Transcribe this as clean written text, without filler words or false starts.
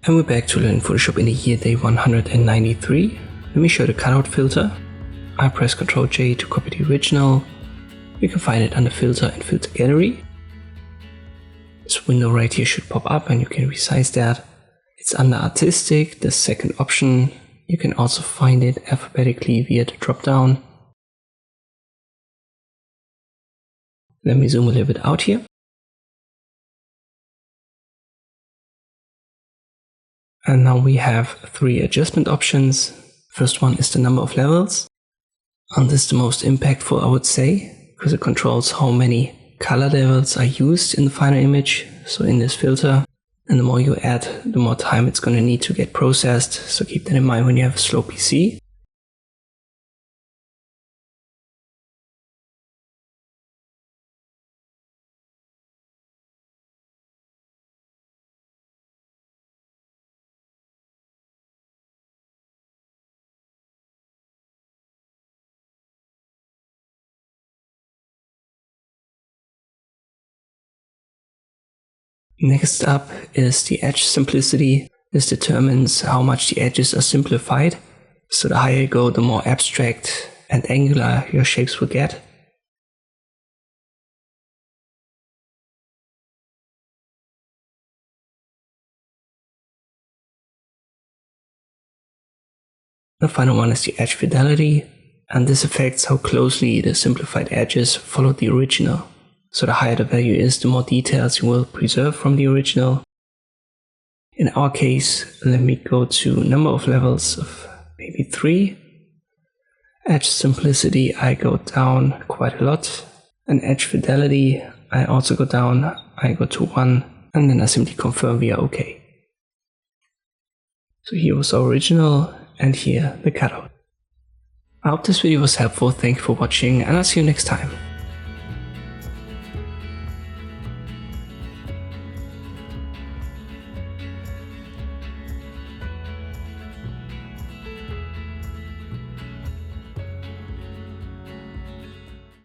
And we're back to learn Photoshop in the year day 193. Let me show the cutout filter. I press Ctrl J to copy the original. You can find it under filter and filter gallery. This window right here should pop up and you can resize that. It's under artistic, the second option. You can also find it alphabetically via the drop down. Let me zoom a little bit out here. And now we have 3 adjustment options. First one is the number of levels. And this is the most impactful, I would say, because it controls how many color levels are used in the final image. So in this filter, and the more you add, the more time it's going to need to get processed. So keep that in mind when you have a slow PC. Next up is the edge simplicity. This determines how much the edges are simplified. So the higher you go, the more abstract and angular your shapes will get. The final one is the edge fidelity, and this affects how closely the simplified edges follow the original. So the higher the value is, the more details you will preserve from the original. In our case, let me go to number of levels of maybe 3. Edge simplicity, I go down quite a lot. And edge fidelity, I also go down, I go to 1, and then I simply confirm we are OK. So here was our original, and here the cutout. I hope this video was helpful, thank you for watching, and I'll see you next time.